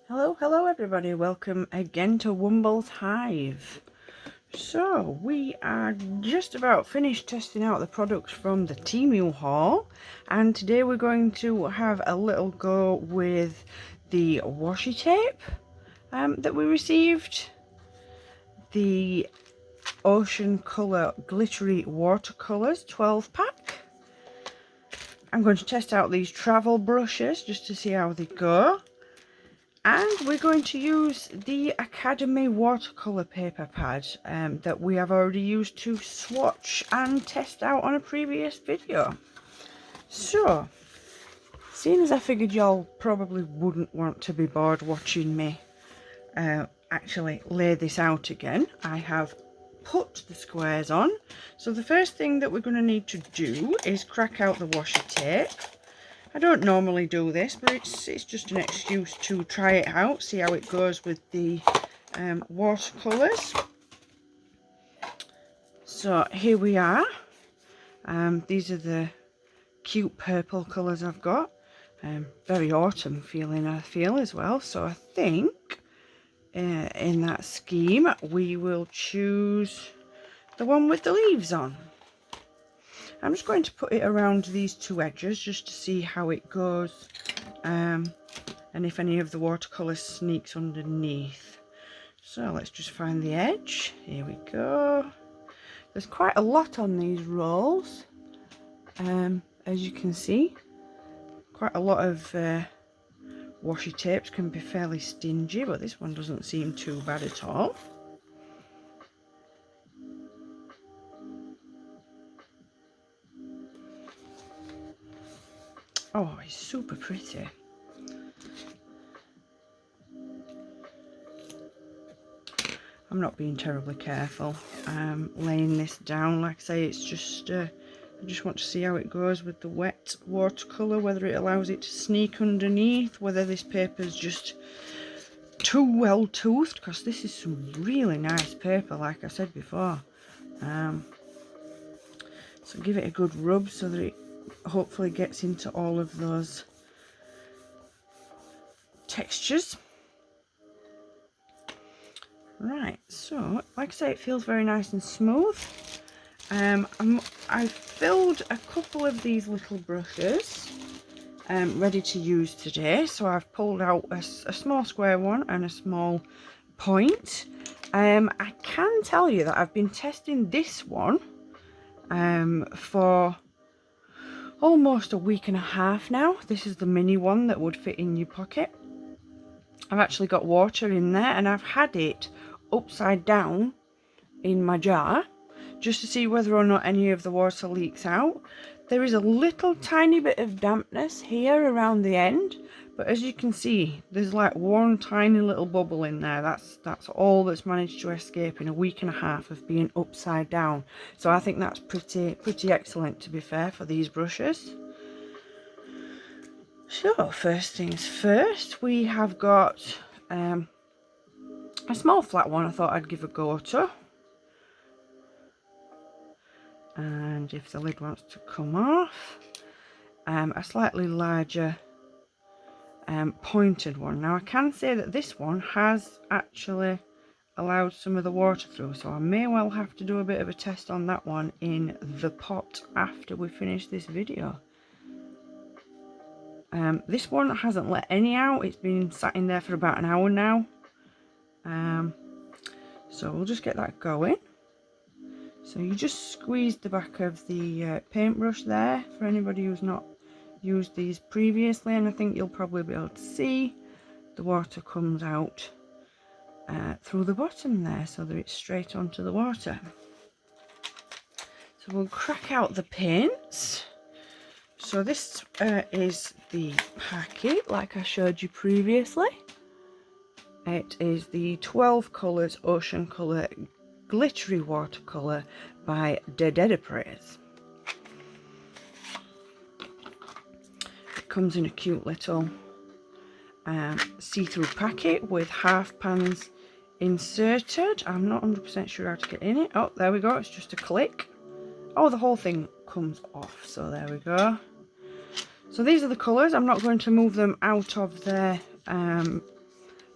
Hello everybody, welcome again to Wumble's Hive. So we are just about finished testing out the products from the Temu haul, and today we're going to have a little go with the washi tape that we received, the Ocean Colour Glittery Watercolours 12 pack. I'm going to test out these travel brushes just to see how they go. And we're going to use the Academy watercolour paper pad that we have already used to swatch and test out on a previous video. So, seeing as I figured y'all probably wouldn't want to be bored watching me actually lay this out again, I have put the squares on. So the first thing that we're going to need to do is crack out the washi tape. I don't normally do this, but it's just an excuse to try it out, see how it goes with the watercolours. So here we are. These are the cute purple colours I've got. Very autumn feeling I feel as well. So I think in that scheme we will choose the one with the leaves on. I'm just going to put it around these two edges just to see how it goes, and if any of the watercolour sneaks underneath. So let's just find the edge. Here we go. There's quite a lot on these rolls, as you can see. Quite a lot of washi tapes can be fairly stingy, but this one doesn't seem too bad at all. Oh, it's super pretty. I'm not being terribly careful laying this down. Like I say, it's just I just want to see how it goes with the wet watercolour, whether it allows it to sneak underneath, whether this paper is just too well toothed, because this is some really nice paper, like I said before. So give it a good rub so that it hopefully gets into all of those textures. Right, so like I say, it feels very nice and smooth. I've filled a couple of these little brushes ready to use today. So I've pulled out a small square one and a small point. I can tell you that I've been testing this one for almost a week and a half now. This is the mini one that would fit in your pocket. I've actually got water in there, and I've had it upside down in my jar just to see whether or not any of the water leaks out. There is a little tiny bit of dampness here around the end, but as you can see, there's like one tiny little bubble in there. That's all that's managed to escape in a week and a half of being upside down. So I think that's pretty excellent, to be fair, for these brushes. So first things first, we have got a small flat one I thought I'd give a go to. And if the lid wants to come off, a slightly larger pointed one. Now I can say that this one has actually allowed some of the water through, so I may well have to do a bit of a test on that one in the pot after we finish this video. This one hasn't let any out. It's been sat in there for about an hour now, so we'll just get that going. So you just squeeze the back of the paintbrush there, for anybody who's not used these previously, and I think you'll probably be able to see the water comes out through the bottom there, so that it's straight onto the water. So we'll crack out the paints. So this is the packet like I showed you previously. It is the 12 colours Ocean Colour Glittery Watercolour by Dededepraise. It comes in a cute little see-through packet with half pans inserted. I'm not 100% sure how to get in it. Oh, there we go, it's just a click. Oh, the whole thing comes off, so there we go. So these are the colours. I'm not going to move them out of their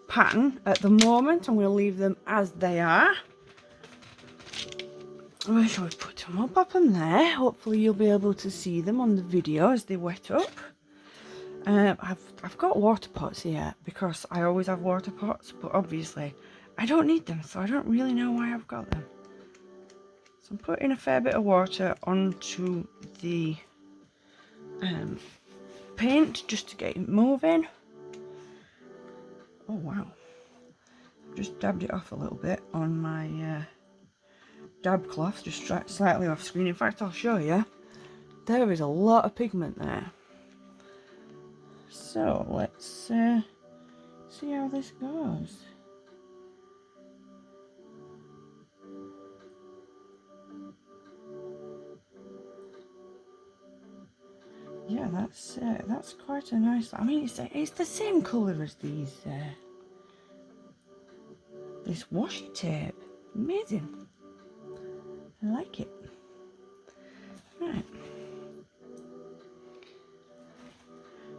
pattern at the moment. I'm going to leave them as they are. Where shall we put them? I'll pop them there. Hopefully you'll be able to see them on the video as they wet up. I've got water pots here because I always have water pots, but obviously I don't need them, so I don't really know why I've got them. So I'm putting a fair bit of water onto the paint just to get it moving. Oh wow, I've just dabbed it off a little bit on my dab cloth, just slightly off screen. In fact, I'll show you. There is a lot of pigment there. So let's see how this goes. Yeah, that's quite a nice. I mean, it's the same colour as these this washi tape. Amazing. I like it. Right.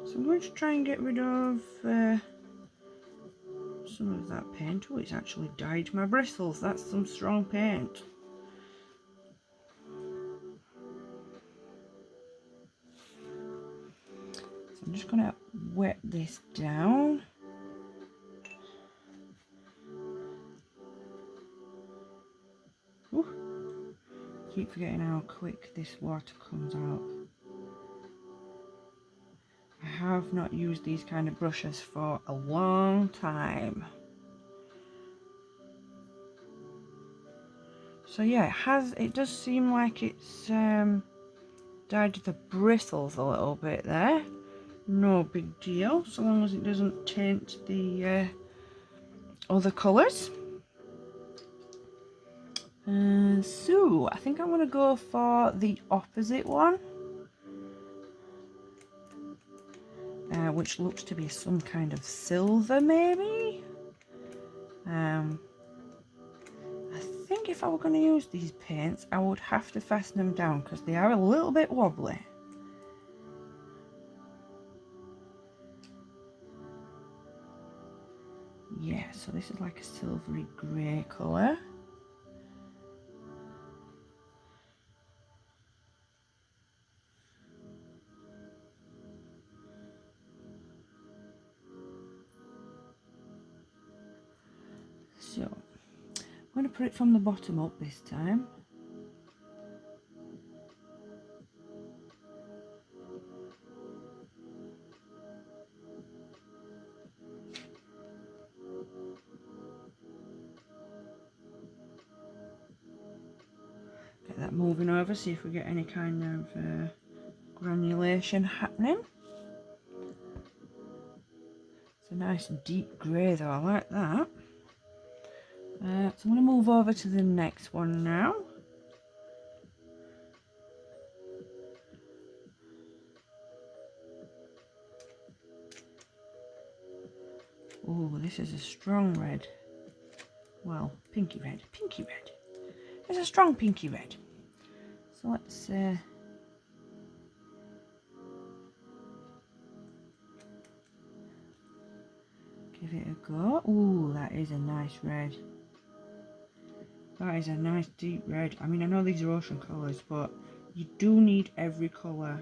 So I'm going to try and get rid of some of that paint. Oh, it's actually dyed my bristles. That's some strong paint. So I'm just going to wet this down. Ooh. Keep forgetting how quick this water comes out. I have not used these kind of brushes for a long time. So yeah, it does seem like it's dyed the bristles a little bit there. No big deal, so long as it doesn't taint the other colours. So I think I'm going to go for the opposite one, which looks to be some kind of silver maybe. I think if I were going to use these paints, I would have to fasten them down because they are a little bit wobbly. Yeah, so this is like a silvery grey colour. So I'm going to put it from the bottom up this time. Get that moving over, see if we get any kind of granulation happening. It's a nice deep grey though, I like that. So I'm going to move over to the next one now. Oh, this is a strong red. Well, pinky red. Pinky red. It's a strong pinky red. So let's give it a go. Ooh, that is a nice red. That is a nice deep red. I mean, I know these are ocean colours, but you do need every colour.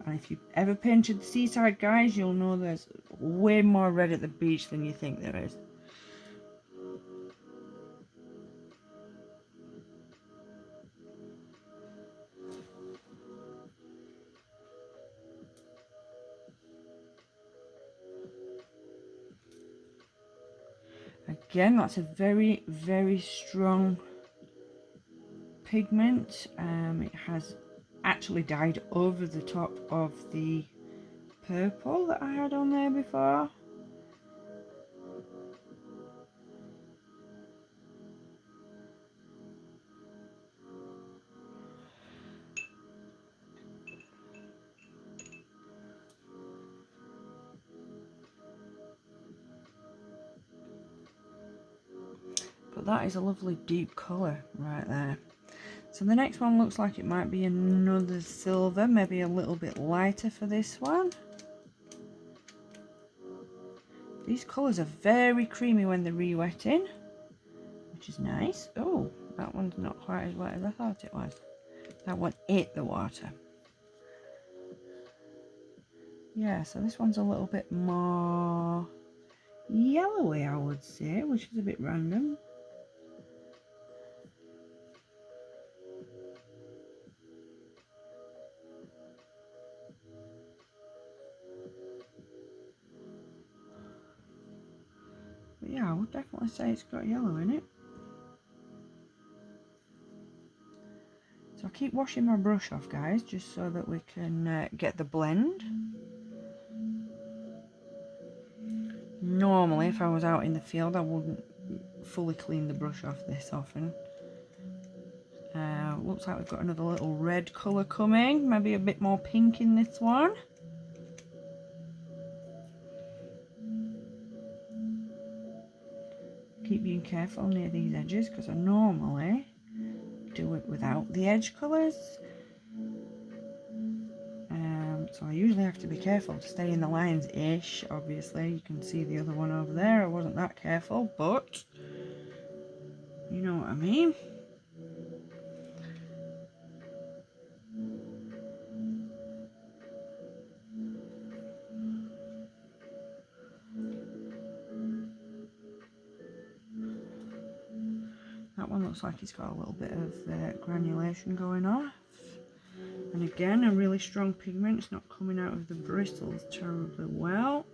And if you've ever painted the seaside, guys, you'll know there's way more red at the beach than you think there is. Again, that's a very, very strong pigment. It has actually dyed over the top of the purple that I had on there before. But that is a lovely deep colour right there. So the next one looks like it might be another silver, maybe a little bit lighter for this one. These colours are very creamy when they're re-wetting, which is nice. Oh, that one's not quite as wet as I thought it was. That one ate the water. Yeah, so this one's a little bit more yellowy, I would say, which is a bit random. But yeah, I would definitely say it's got yellow in it. So I keep washing my brush off, guys, just so that we can get the blend. Normally, if I was out in the field, I wouldn't fully clean the brush off this often. Looks like we've got another little red colour coming, maybe a bit more pink in this one. Keep being careful near these edges because I normally do it without the edge colours. So I usually have to be careful to stay in the lines-ish. Obviously, you can see the other one over there. I wasn't that careful, but you know what I mean. That one looks like it's got a little bit of granulation going off. And again, a really strong pigment. It's not coming out of the bristles terribly well.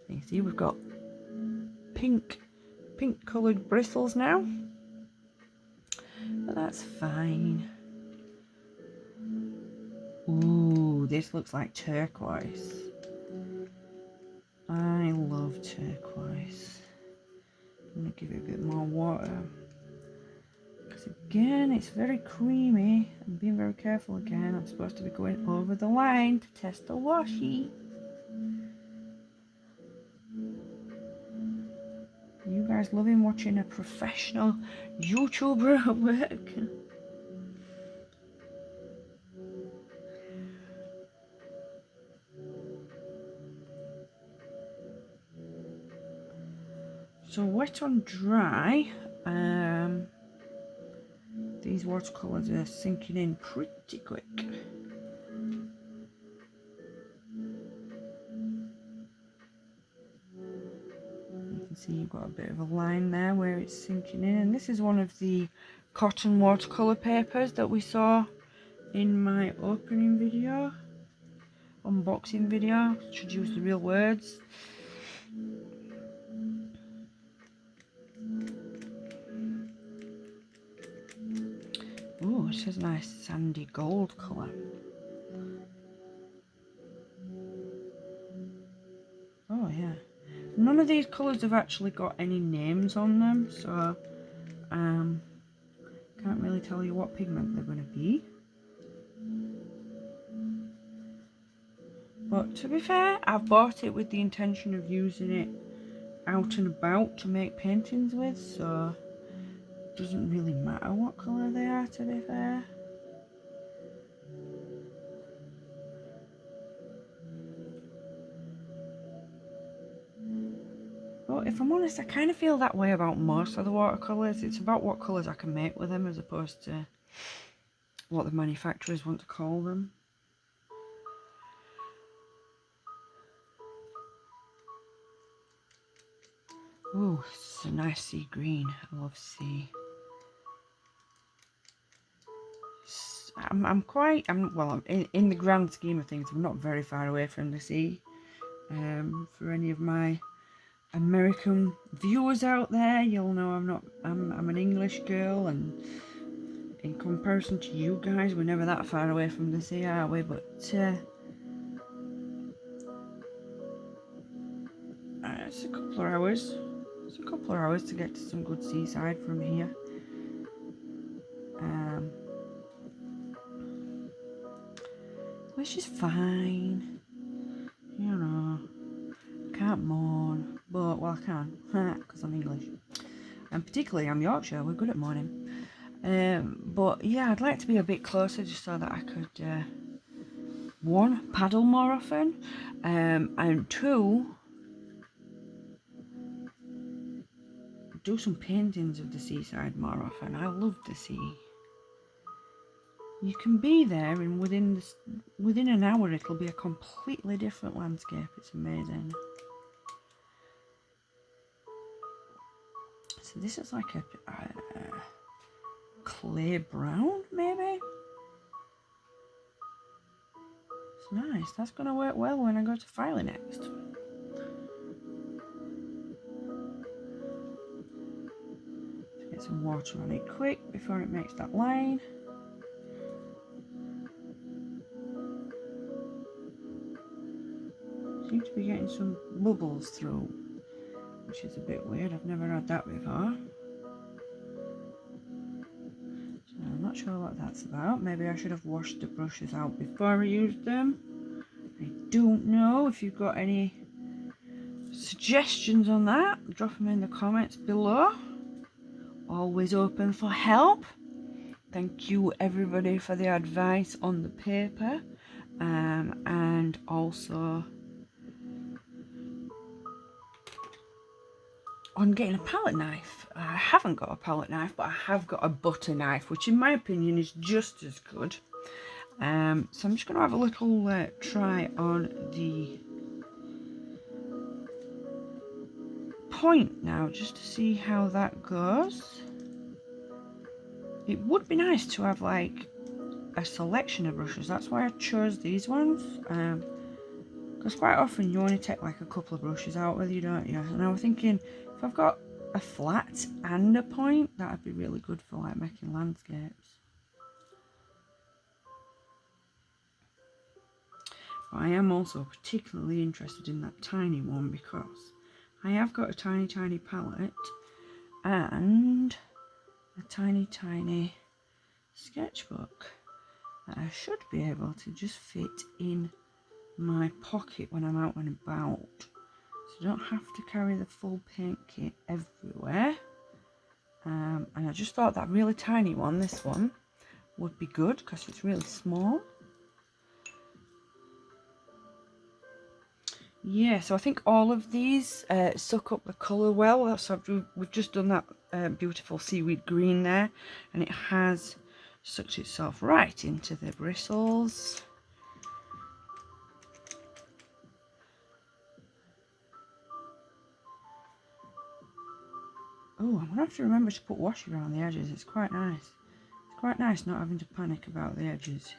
You see, we've got pink coloured bristles now. But that's fine. Ooh, this looks like turquoise. I love turquoise. I'm going to give it a bit more water. Because again, it's very creamy. I'm being very careful again. I'm supposed to be going over the line to test the washi. You guys loving watching a professional YouTuber at work? So wet on dry, these watercolours are sinking in pretty quick. You can see you've got a bit of a line there where it's sinking in, and this is one of the cotton watercolour papers that we saw in my opening video, unboxing video. Should use the real words. Oh, this is a nice sandy gold colour. Oh yeah. None of these colours have actually got any names on them, so can't really tell you what pigment they're going to be. But to be fair, I've bought it with the intention of using it out and about to make paintings with, so it doesn't really matter what colour they are, to be fair. But if I'm honest, I kind of feel that way about most of the watercolours. It's about what colours I can make with them as opposed to what the manufacturers want to call them. Oh, it's a nice sea green. I love sea. Well, in the grand scheme of things, I'm not very far away from the sea. For any of my American viewers out there, you'll know I'm an English girl, and in comparison to you guys, we're never that far away from the sea, are we? But it's a couple of hours. It's a couple of hours to get to some good seaside from here. Which is fine. You know, can't mourn, but well, I can because I'm English, and particularly I'm Yorkshire. We're good at mourning. But yeah, I'd like to be a bit closer just so that I could one, paddle more often, and two, do some paintings of the seaside more often. I love the sea. You can be there, and within an hour it'll be a completely different landscape. It's amazing. So this is like a clay brown, maybe. It's nice. That's going to work well when I go to filing next. Get some water on it quick before it makes that line. Seem to be getting some bubbles through, which is a bit weird. I've never had that before. So I'm not sure what that's about. Maybe I should have washed the brushes out before I used them. I don't know. If you've got any suggestions on that, drop them in the comments below. Always open for help. Thank you everybody for the advice on the paper, and also on getting a palette knife. I haven't got a palette knife, but I have got a butter knife, which in my opinion is just as good. So I'm just going to have a little try on the point now, just to see how that goes. It would be nice to have like a selection of brushes. That's why I chose these ones, because quite often you only take like a couple of brushes out with you, don't you? And I was thinking, if I've got a flat and a point, that would be really good for like making landscapes. But I am also particularly interested in that tiny one, because I have got a tiny palette and a tiny sketchbook that I should be able to just fit in my pocket when I'm out and about, so I don't have to carry the full paint kit everywhere. And I just thought that really tiny one, this one, would be good because it's really small. Yeah, so I think all of these suck up the colour well. So we've just done that beautiful seaweed green there, and it has sucked itself right into the bristles. Oh, I'm gonna have to remember to put washi around the edges. It's quite nice. It's quite nice not having to panic about the edges.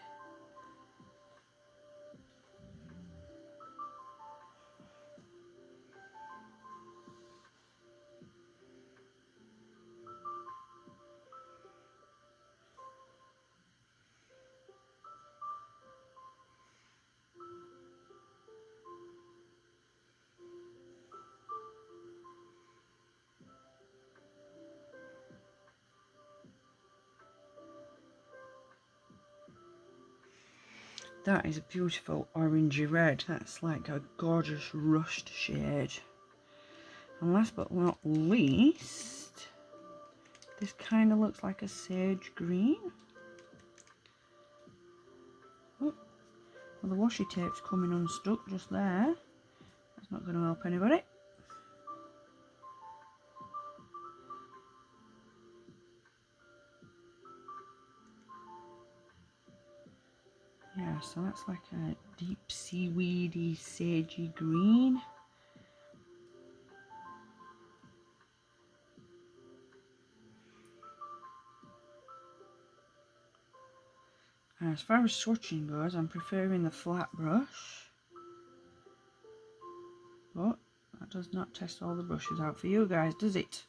That is a beautiful orangey red. That's like a gorgeous rushed shade. And last but not least, this kind of looks like a sage green. Oh, well, the washi tape's coming unstuck just there. That's not going to help anybody. Yeah, so that's like a deep seaweedy, sagey green. And as far as swatching goes, I'm preferring the flat brush. But that does not test all the brushes out for you guys, does it?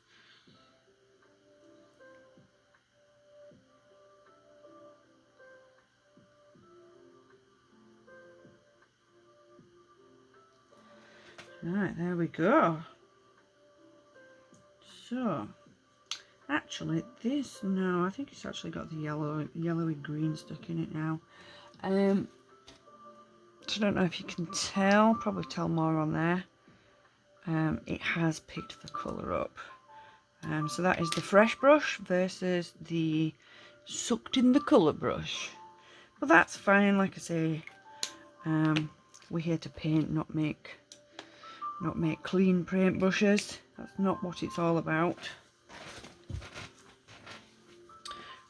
Right, there we go. So, actually this, no, I think it's actually got the yellowy green stuck in it now. So I don't know if you can tell, probably tell more on there. It has picked the colour up. So that is the fresh brush versus the sucked in the colour brush. But that's fine, like I say, We're here to paint, not make clean paint brushes. That's not what it's all about.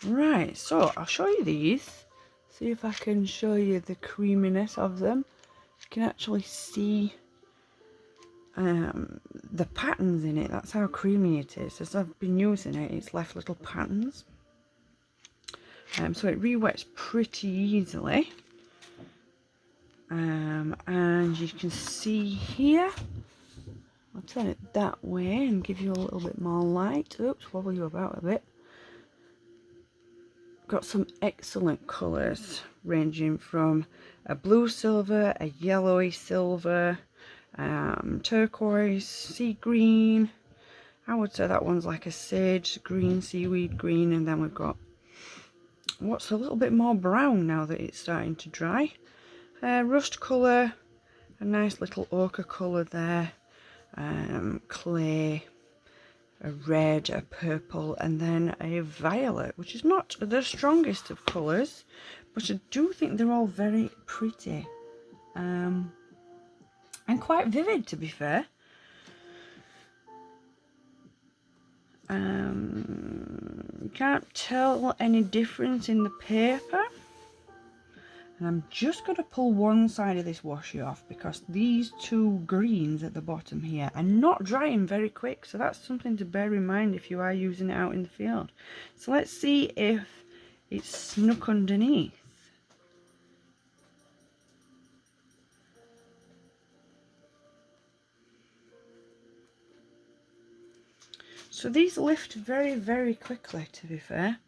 Right, so I'll show you these. See if I can show you the creaminess of them. You can actually see the patterns in it. That's how creamy it is. As I've been using it, it's left little patterns. So it re-wets pretty easily. And you can see here, I'll turn it that way and give you a little bit more light. Oops, wobble you about a bit. Got some excellent colours ranging from a blue silver, a yellowy silver, turquoise, sea green. I would say that one's like a sage green, seaweed green, and then we've got what's a little bit more brown now that it's starting to dry. Rust colour, a nice little ochre colour there, clay, a red, a purple, and then a violet, which is not the strongest of colours, but I do think they're all very pretty, and quite vivid, to be fair. You can't tell any difference in the paper. And I'm just going to pull one side of this washi off because these two greens at the bottom here are not drying very quick. So that's something to bear in mind if you are using it out in the field. So let's see if it's snuck underneath. So these lift very, very quickly, to be fair.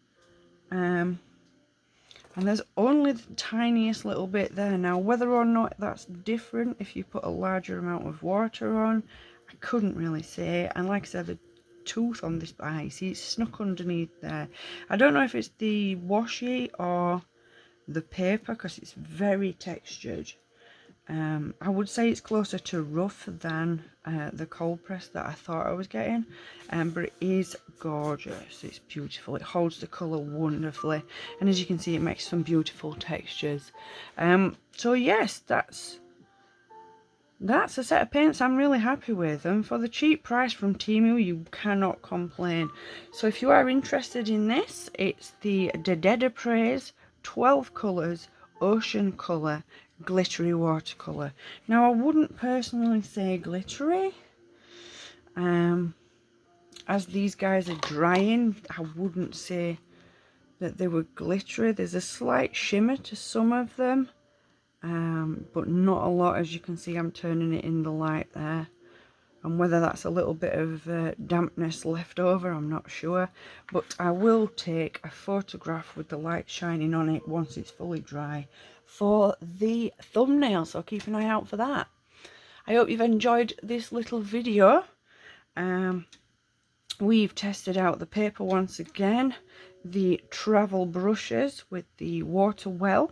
And there's only the tiniest little bit there. Now, whether or not that's different if you put a larger amount of water on, I couldn't really say. And like I said, the tooth on this eye, see, it's snuck underneath there. I don't know if it's the washi or the paper because it's very textured. I would say it's closer to rough than the cold press that I thought I was getting, but it is gorgeous. It's beautiful. It holds the colour wonderfully, and as you can see, it makes some beautiful textures. So yes, that's a set of paints I'm really happy with, and for the cheap price from Temu, you cannot complain. So if you are interested in this, it's the Dededepraise 12 colours ocean colour glittery watercolour. Now, I wouldn't personally say glittery, as these guys are drying. I wouldn't say that they were glittery. There's a slight shimmer to some of them, but not a lot. As you can see, I'm turning it in the light there, and whether that's a little bit of dampness left over, I'm not sure, but I will take a photograph with the light shining on it once it's fully dry for the thumbnail, so keep an eye out for that. I hope you've enjoyed this little video. We've tested out the paper once again, the travel brushes with the water well,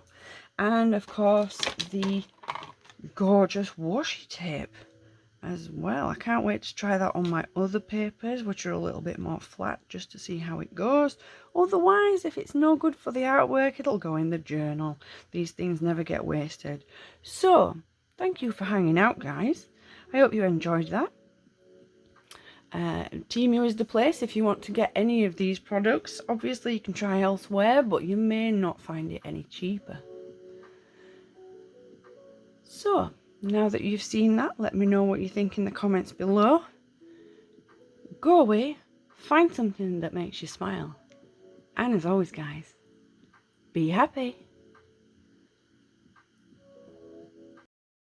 and of course the gorgeous washi tape as well. I can't wait to try that on my other papers, which are a little bit more flat, just to see how it goes. Otherwise, if it's no good for the artwork, it'll go in the journal. These things never get wasted. So thank you for hanging out, guys. I hope you enjoyed that. Temu is the place if you want to get any of these products. Obviously you can try elsewhere, but you may not find it any cheaper. So now that you've seen that, let me know what you think in the comments below. Go away, find something that makes you smile. And as always, guys, be happy.